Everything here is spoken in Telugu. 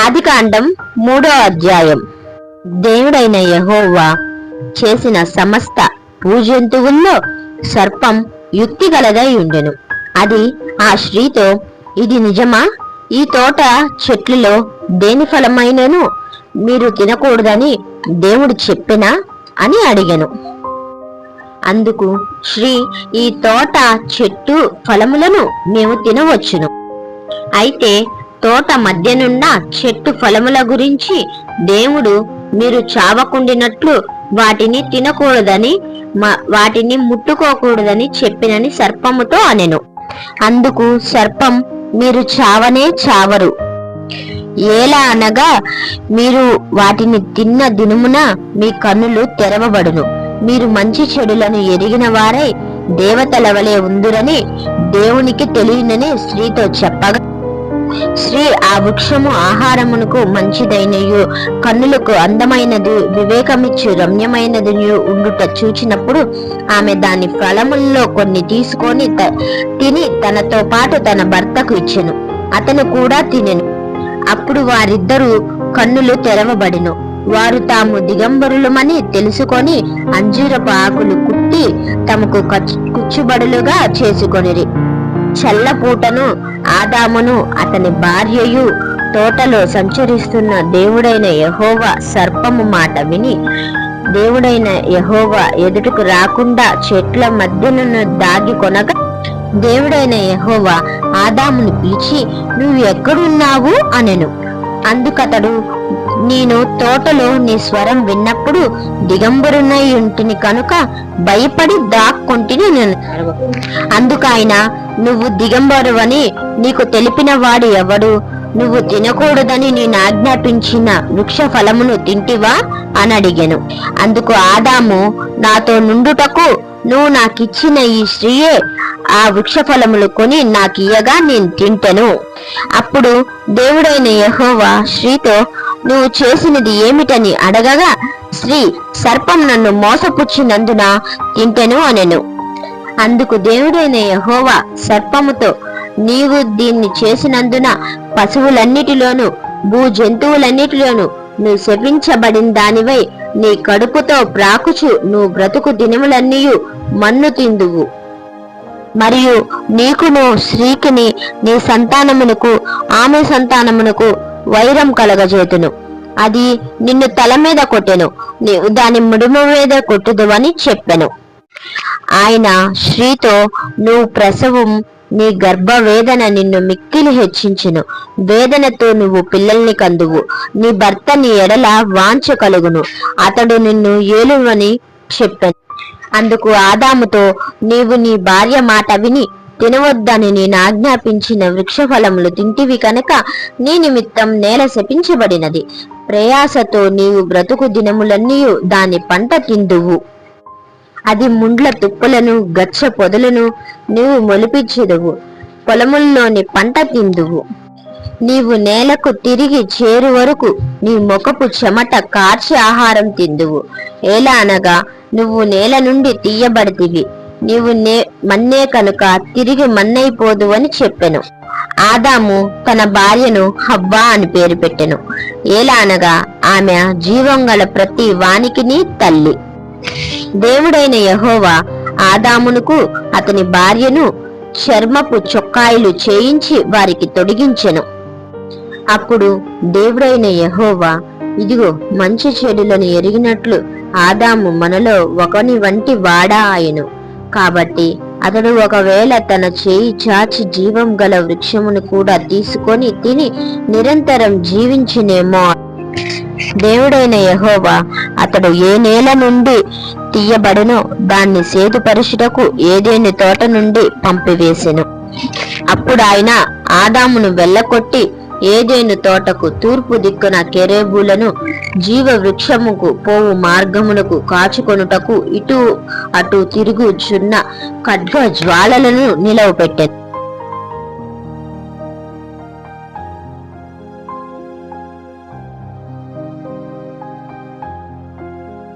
ఆదికాండం 3వ అధ్యాయం. దేవుడైన యెహోవా చేసిన సమస్త భూజంతువుల్లో సర్పం యుక్తి గలదై ఉండెను. అది ఆ స్త్రీతో, ఇది నిజమా? ఈ తోట చెట్లలో దేని ఫలమైనను మీరు తినకూడదని దేవుడు చెప్పినా అని అడిగెను. అందుకు స్త్రీ, ఈ తోట చెట్టు ఫలములను మేము తినవచ్చును. అయితే తోట మధ్యనున్న చెట్టు ఫలముల గురించి దేవుడు మీరు చావకుండినట్లు వాటిని తినకూడదని వాటిని ముట్టుకోకూడదని చెప్పినని సర్పముతో అనెను. అందుకు సర్పం, మీరు చావనే చావరు. ఎలా అనగా, మీరు వాటిని తిన్న దినమున మీ కన్నులు తెరవబడును, మీరు మంచి చెడులను ఎరిగిన వారై దేవతల వలె ఉందురని దేవునికి తెలియనని స్త్రీతో చెప్పగా, స్త్రీ ఆ వృక్షము ఆహారమునకు మంచిదైనయు కన్నులకు అందమైనది వివేకమిచ్చు రమ్యమైనది ఉండుట చూచినప్పుడు ఆమె దాని ఫలముల్లో కొన్ని తీసుకొని తిని తనతో పాటు తన భర్తకు ఇచ్చెను. అతను కూడా తినెను. అప్పుడు వారిద్దరూ కన్నులు తెరవబడిను. వారు తాము దిగంబరులమని తెలుసుకొని అంజూరపు ఆకులు కుట్టి తమకు కుచ్చుబడులుగా చేసుకొనిరి. చల్లపూటను ఆదామును అతని భార్యయు తోటలో సంచరిస్తున్న దేవుడైన యెహోవా సర్పము మాట విని, దేవుడైన యెహోవా ఎదుటకు రాకుండా చెట్ల మధ్యను దాగి కొనగా, దేవుడైన యెహోవా ఆదామును పిలిచి, నువ్వు ఎక్కడున్నావు అనెను. అందుకతడు, నేను తోటలో నీ స్వరం విన్నప్పుడు దిగంబరునై ఉంటిని కనుక భయపడి దాక్కొంటిని నేను. అందుకైనా, నువ్వు దిగంబరువని నీకు తెలిపిన వాడు ఎవడు? నువ్వు తినకూడదని నేను ఆజ్ఞాపించిన వృక్ష ఫలమును తింటివా అని అడిగెను. అందుకు ఆదాము, నాతో నుండుటకు నువ్వు నాకిచ్చిన ఈ స్త్రీయే ఆ వృక్ష ఫలములు కొని నాకియ్యగా నేను తింటెను. అప్పుడు దేవుడైన యెహోవా స్త్రీతో, నువ్వు చేసినది ఏమిటని అడగగా, స్త్రీ, సర్పం నన్ను మోసపుచ్చినందున తింటెను అనెను. అందుకు దేవుడైన యెహోవా సర్పముతో, నీవు దీన్ని చేసినందున పశువులన్నిటిలోను భూజంతువులన్నిటిలోను నువ్వు శపించబడిన దానివై నీ కడుపుతో ప్రాకుచు నువ్వు బ్రతుకు దినములన్నీయు మన్ను తిందువు. మరియు నీకును స్త్రీకిని నీ సంతానమునకు ఆమె సంతానమునకు వైరం కలగజేతును. అది నిన్ను తల మీద కొట్టెను, నీవు దాని ముడుమ మీద కొట్టుదువని చెప్పెను. ఆయన స్త్రీతో, నువ్వు ప్రసవం నీ గర్భవేదన నిన్ను మిక్కిలి హెచ్చించును, వేదనతో నువ్వు పిల్లల్ని కందువు, నీ భర్త నీ ఎడల వాంఛ కలుగును, అతడు నిన్ను ఏలువని చెప్పెను. అందుకు ఆదాముతో, నీవు నీ భార్య మాట విని తినవద్దని నేను ఆజ్ఞాపించిన వృక్షఫలములు తింటివి కనుక నీ నిమిత్తం నేల శపించబడినది. ప్రయాసతో నీవు బ్రతుకు దినములన్నీ దాని పంట తిందువు. అది ముండ్ల తుప్పులను గచ్చ పొదలను నీవు మొలిపించెదవు, పొలముల్లోని పంట తిందువు. నీవు నేలకు తిరిగి చేరు వరకు నీ ముఖపు చెమట కార్చి ఆహారం తిందువు. ఎలా అనగా, నువ్వు నేల నుండి తీయబడితివి, నీవు మన్నే కనుక తిరిగి మన్నైపోదు అని చెప్పెను. ఆదాము తన భార్యను హవ్వా అని పేరు పెట్టెను. ఎలా అనగా, ఆమె జీవం గల ప్రతి వానికిని తల్లి. దేవుడైన యెహోవా ఆదామునకు అతని భార్యను చర్మపు చొక్కాయిలు చేయించి వారికి తొడిగించెను. అప్పుడు దేవుడైన యెహోవా, ఇదిగో, మంచి చెడులను ఎరిగినట్లు ఆదాము మనలో ఒకని వంటి వాడా ఆయను. కాబట్టి అతడు ఒకవేళ తన చేయి చాచి జీవం గల వృక్షమును కూడా తీసుకొని తిని నిరంతరం జీవించినేమో. దేవుడైన యెహోవా అతడు ఏ నేల నుండి తీయబడునో దాన్ని సేతుపరుచుటకు ఏదేని తోట నుండి పంపివేసెను. అప్పుడు ఆయన ఆదామును వెళ్ళకొట్టి ఏదేను తోటకు తూర్పు దిక్కున కెరూబులను జీవ వృక్షముకు పోవు మార్గమునకు కాచుకొనుటకు ఇటు అటు తిరుగుచున్న ఖడ్గ జ్వాలలను నిలవపెట్టెను.